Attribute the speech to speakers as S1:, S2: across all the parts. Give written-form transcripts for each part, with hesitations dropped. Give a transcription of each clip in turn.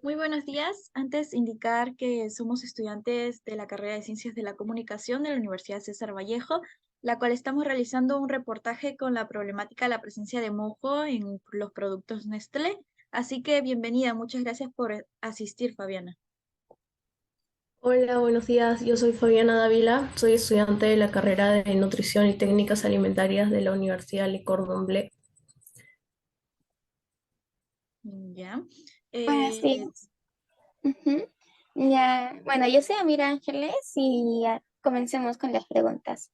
S1: Muy buenos días. Antes indicar que somos estudiantes de la carrera de Ciencias de la Comunicación de la Universidad César Vallejo, la cual estamos realizando un reportaje con la problemática de la presencia de mojo en los productos Nestlé. Así que bienvenida, muchas gracias por asistir, Fabiana.
S2: Hola, buenos días. Yo soy Fabiana Dávila, soy estudiante de la carrera de Nutrición y Técnicas Alimentarias de la Universidad Le Cordon Bleu.
S1: Ya.
S3: Buenos días.
S1: Eh,
S3: Ujú. Ya, bueno, yo soy Amira Ángeles y ya, comencemos con las preguntas.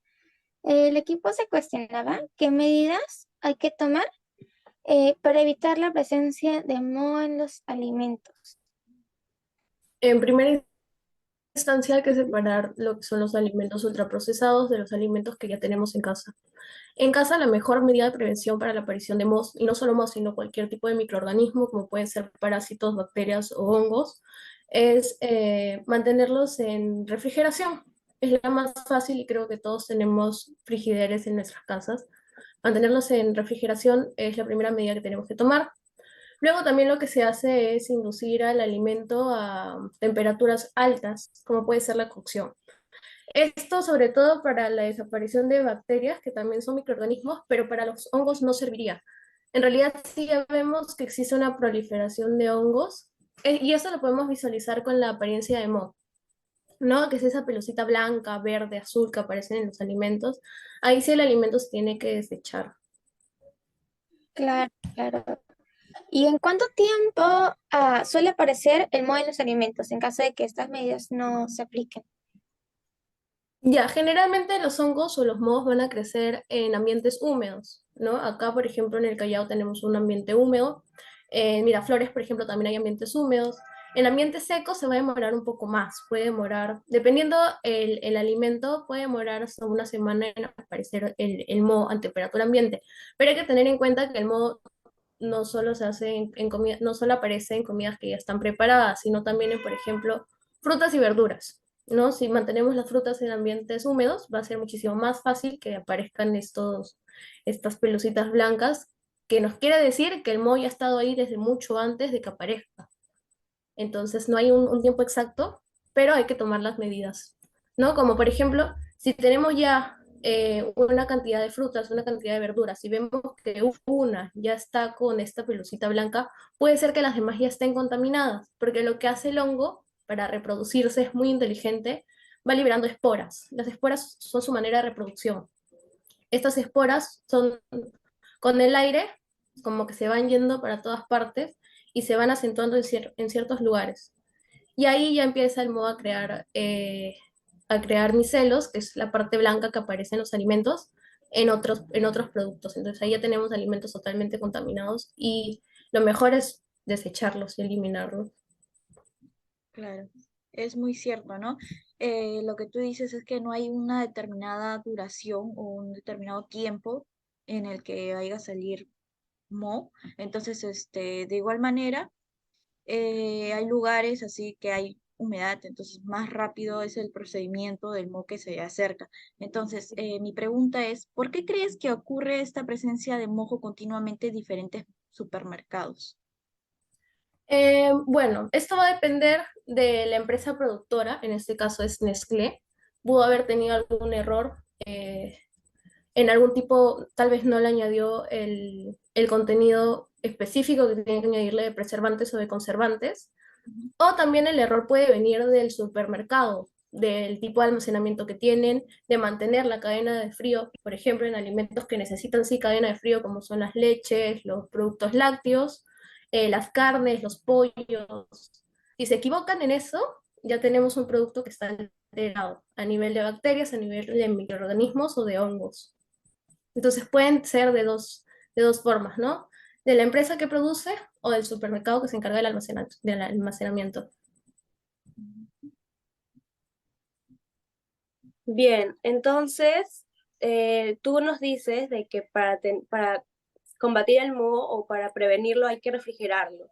S3: El equipo se cuestionaba qué medidas hay que tomar para evitar la presencia de moho en los alimentos.
S2: En primera instancia hay que separar lo que son los alimentos ultraprocesados de los alimentos que ya tenemos en casa. En casa, la mejor medida de prevención para la aparición de mohos, y no solo mohos, sino cualquier tipo de microorganismo, como pueden ser parásitos, bacterias o hongos, es mantenerlos en refrigeración. Es la más fácil y creo que todos tenemos frigideres en nuestras casas. Mantenerlos en refrigeración es la primera medida que tenemos que tomar. Luego también lo que se hace es inducir al alimento a temperaturas altas, como puede ser la cocción. Esto sobre todo para la desaparición de bacterias, que también son microorganismos, pero para los hongos no serviría. En realidad sí ya vemos que existe una proliferación de hongos, y eso lo podemos visualizar con la apariencia de moho, ¿no? Que es esa pelucita blanca, verde, azul que aparecen en los alimentos. Ahí sí el alimento se tiene que desechar.
S3: Claro, claro. ¿Y en cuánto tiempo suele aparecer el moho en los alimentos en caso de que estas medidas no se apliquen?
S2: Ya, generalmente los hongos o los mohos van a crecer en ambientes húmedos, ¿no? Acá, por ejemplo, en el Callao tenemos un ambiente húmedo. En Miraflores, por ejemplo, también hay ambientes húmedos. En ambientes secos se va a demorar un poco más. Puede demorar, dependiendo el alimento, puede demorar hasta una semana en aparecer el moho a temperatura ambiente. Pero hay que tener en cuenta que el moho no solo se hace en comida, no solo aparece en comidas que ya están preparadas, sino también en, por ejemplo, frutas y verduras, ¿no? Si mantenemos las frutas en ambientes húmedos, va a ser muchísimo más fácil que aparezcan estas pelucitas blancas, que nos quiere decir que el moho ya ha estado ahí desde mucho antes de que aparezca. Entonces no hay un tiempo exacto, pero hay que tomar las medidas, ¿no? Como por ejemplo, si tenemos ya una cantidad de frutas, una cantidad de verduras, y vemos que una ya está con esta pelucita blanca, puede ser que las demás ya estén contaminadas, porque lo que hace el hongo para reproducirse es muy inteligente, va liberando esporas. Las esporas son su manera de reproducción. Estas esporas son con el aire, como que se van yendo para todas partes y se van acentuando en ciertos lugares. Y ahí ya empieza el moho a crear micelos, que es la parte blanca que aparece en los alimentos, en otros productos. Entonces ahí ya tenemos alimentos totalmente contaminados y lo mejor es desecharlos y eliminarlos.
S1: claro, es muy cierto, ¿no? Lo que tú dices es que no hay una determinada duración o un determinado tiempo en el que vaya a salir moho. Entonces, de igual manera, hay lugares así que hay humedad, entonces más rápido es el procedimiento del moho que se acerca. Entonces, mi pregunta es, ¿por qué crees que ocurre esta presencia de moho continuamente en diferentes supermercados?
S2: Bueno, esto va a depender de la empresa productora, en este caso es Nestlé. Pudo haber tenido algún error en algún tipo, tal vez no le añadió el contenido específico que tiene que añadirle de preservantes o de conservantes.
S1: Ujú.
S2: O también el error puede venir del supermercado, del tipo de almacenamiento que tienen, de mantener la cadena de frío, por ejemplo, en alimentos que necesitan sí cadena de frío, como son las leches, los productos lácteos, las carnes, los pollos. Si se equivocan en eso, ya tenemos un producto que está alterado a nivel de bacterias, a nivel de microorganismos o de hongos. Entonces pueden ser de dos formas, ¿no? De la empresa que produce o del supermercado que se encarga del almacenamiento.
S4: Bien, entonces tú nos dices de que para combatir el moho o para prevenirlo hay que refrigerarlo.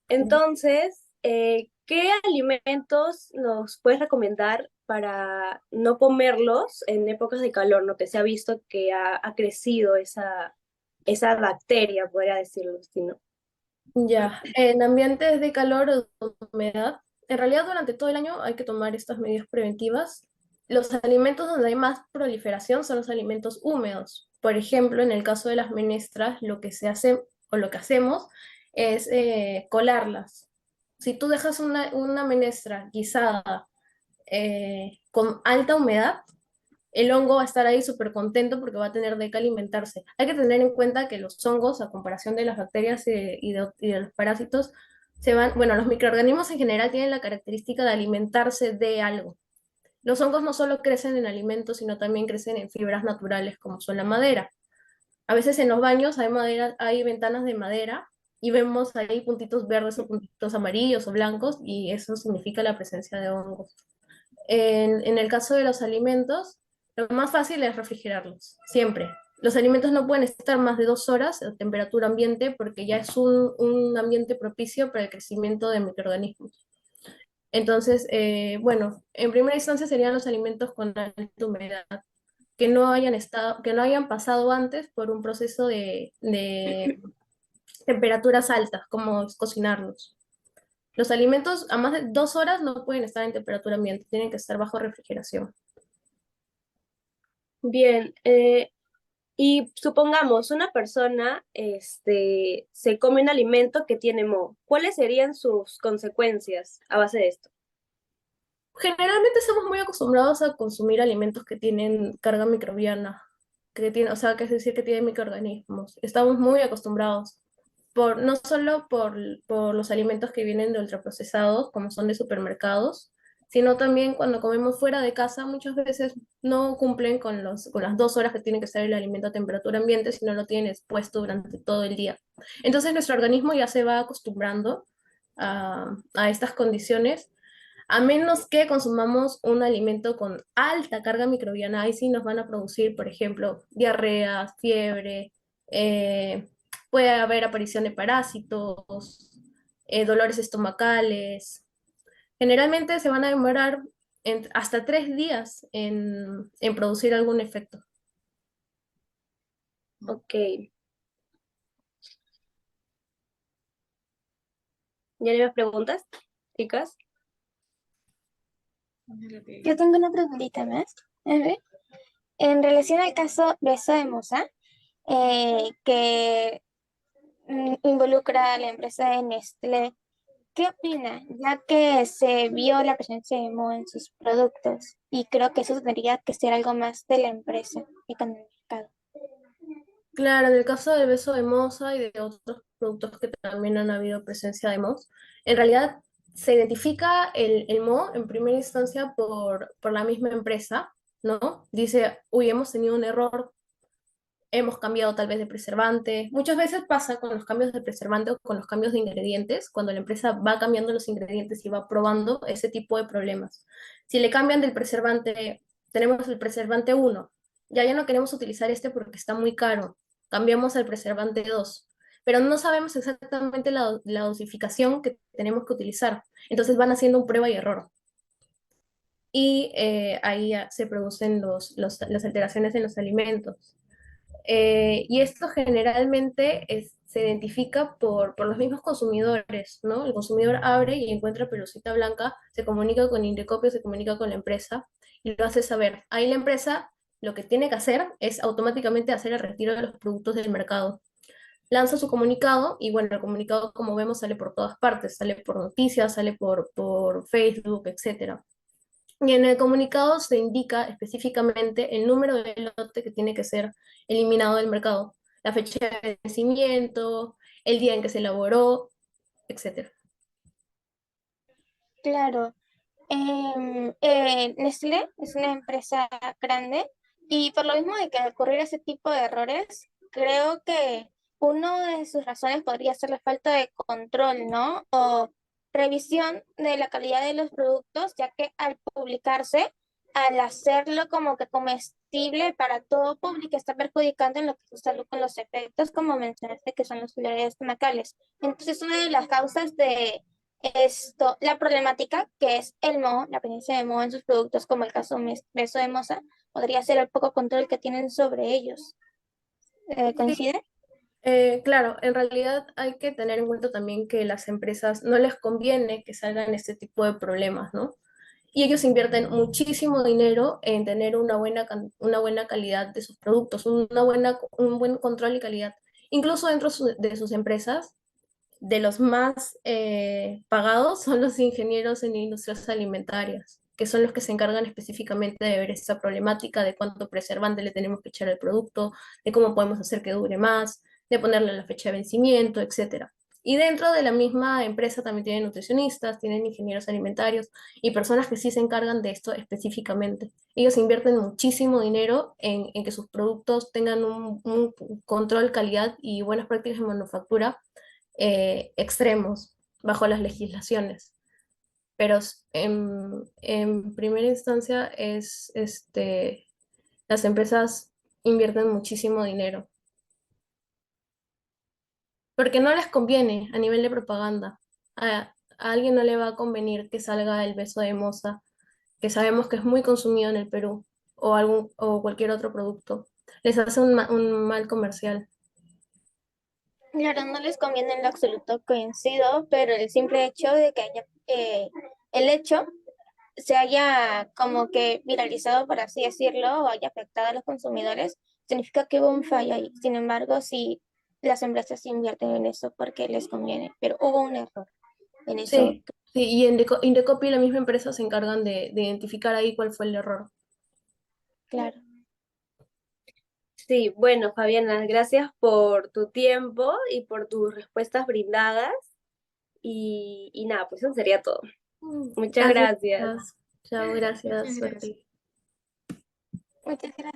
S4: Entonces, ¿qué alimentos nos puedes recomendar para no comerlos en épocas de calor, no? Que se ha visto que ha crecido esa bacteria, podría decirlo, ¿sí, no?
S2: Ya, en ambientes de calor o de humedad, en realidad durante todo el año hay que tomar estas medidas preventivas. Los alimentos donde hay más proliferación son los alimentos húmedos. Por ejemplo, en el caso de las menestras, lo que se hace o lo que hacemos es colarlas. Si tú dejas una menestra guisada con alta humedad, el hongo va a estar ahí súper contento porque va a tener de qué alimentarse. Hay que tener en cuenta que los hongos, a comparación de las bacterias y de los parásitos, bueno, los microorganismos en general tienen la característica de alimentarse de algo. Los hongos no solo crecen en alimentos, sino también crecen en fibras naturales como son la madera. A veces en los baños hay madera, hay ventanas de madera y vemos ahí puntitos verdes o puntitos amarillos o blancos y eso significa la presencia de hongos. En el caso de los alimentos, lo más fácil es refrigerarlos, siempre. Los alimentos no pueden estar más de 2 horas a temperatura ambiente porque ya es un ambiente propicio para el crecimiento de microorganismos. Entonces, bueno, en primera instancia serían los alimentos con alta humedad, que no hayan pasado antes por un proceso de temperaturas altas, como es cocinarlos. Los alimentos a más de 2 horas no pueden estar en temperatura ambiente, tienen que estar bajo refrigeración.
S4: Bien, y supongamos una persona se come un alimento que tiene moho. ¿Cuáles serían sus consecuencias a base de esto?
S2: Generalmente estamos muy acostumbrados a consumir alimentos que tienen carga microbiana, o sea, que es decir, que tienen microorganismos. Estamos muy acostumbrados, no solo por los alimentos que vienen de ultraprocesados, como son de supermercados, sino también cuando comemos fuera de casa, muchas veces no cumplen con las 2 horas que tiene que estar el alimento a temperatura ambiente, sino lo tienen expuesto durante todo el día. Entonces nuestro organismo ya se va acostumbrando a estas condiciones, a menos que consumamos un alimento con alta carga microbiana. Ahí sí nos van a producir, por ejemplo, diarrea, fiebre, eh, puede haber aparición de parásitos, dolores estomacales. Generalmente se van a demorar hasta 3 días en producir algún efecto.
S4: Ok. ¿Ya hay más preguntas, chicas?
S3: Yo tengo una preguntita más. A ver. En relación al caso Beso de Moza, que involucra a la empresa de Nestlé, ¿qué opina? Ya que se vio la presencia de moho en sus productos y creo que eso tendría que ser algo más de la empresa y con el mercado.
S2: Claro, en el caso del beso de moza y de otros productos que también han habido presencia de moho, en realidad se identifica el moho en primera instancia por la misma empresa, ¿no? Dice, uy, hemos tenido un error, hemos cambiado tal vez de preservante. Muchas veces pasa con los cambios de preservante o con los cambios de ingredientes, cuando la empresa va cambiando los ingredientes y va probando ese tipo de problemas. Si le cambian del preservante, tenemos el preservante 1, ya no queremos utilizar este porque está muy caro, cambiamos al preservante 2, pero no sabemos exactamente la dosificación que tenemos que utilizar. Entonces van haciendo un prueba y error. Y ahí ya se producen las alteraciones en los alimentos. Y esto generalmente se identifica por los mismos consumidores, ¿no? El consumidor abre y encuentra pelucita blanca, se comunica con Indecopio, se comunica con la empresa y lo hace saber. Ahí la empresa lo que tiene que hacer es automáticamente hacer el retiro de los productos del mercado. Lanza su comunicado y bueno, el comunicado como vemos sale por todas partes, sale por noticias, sale por Facebook, etcétera. Y en el comunicado se indica específicamente el número de lote que tiene que ser eliminado del mercado, la fecha de vencimiento, el día en que se elaboró, etc.
S3: Claro, Nestlé es una empresa grande y por lo mismo de que ocurrir ese tipo de errores, creo que una de sus razones podría ser la falta de control, ¿no? O revisión de la calidad de los productos, ya que al publicarse, al hacerlo como que comestible para todo público, está perjudicando en lo que es su salud con los efectos, como mencionaste, que son los dolores estomacales. Entonces, una de las causas de la problemática que es el moho, la presencia de moho en sus productos, como el caso Beso de Moza, podría ser el poco control que tienen sobre ellos. ¿Coincide?
S2: Claro, en realidad hay que tener en cuenta también que las empresas no les conviene que salgan este tipo de problemas, ¿no? Y ellos invierten muchísimo dinero en tener una buena calidad de sus productos, un buen control y calidad. Incluso dentro de sus empresas, de los más pagados son los ingenieros en industrias alimentarias, que son los que se encargan específicamente de ver esta problemática de cuánto preservante le tenemos que echar al producto, de cómo podemos hacer que dure más, de ponerle la fecha de vencimiento, etcétera. Y dentro de la misma empresa también tienen nutricionistas, tienen ingenieros alimentarios y personas que sí se encargan de esto específicamente. Ellos invierten muchísimo dinero en que sus productos tengan un control, calidad y buenas prácticas de manufactura extremos bajo las legislaciones. Pero en primera instancia las empresas invierten muchísimo dinero, porque no les conviene a nivel de propaganda. A alguien no le va a convenir que salga el beso de moza, que sabemos que es muy consumido en el Perú, o cualquier otro producto. Les hace un mal comercial.
S3: Claro, no les conviene en lo absoluto, coincido, pero el simple hecho de que haya, el hecho se haya como que viralizado, por así decirlo, o haya afectado a los consumidores, significa que hubo un fallo ahí. Sin embargo, sí, las empresas invierten en eso porque les conviene, pero hubo un error en eso,
S2: Sí, sí, y en Indecopi y la misma empresa se encargan de identificar ahí cuál fue el error.
S3: claro.
S4: Sí, bueno, Fabiana, gracias por tu tiempo y por tus respuestas brindadas. Y nada, pues eso sería todo. Muchas
S2: Gracias.
S4: gracias.
S2: Chao,
S1: Muchas
S2: gracias,
S1: gracias.
S2: suerte.
S3: Muchas gracias.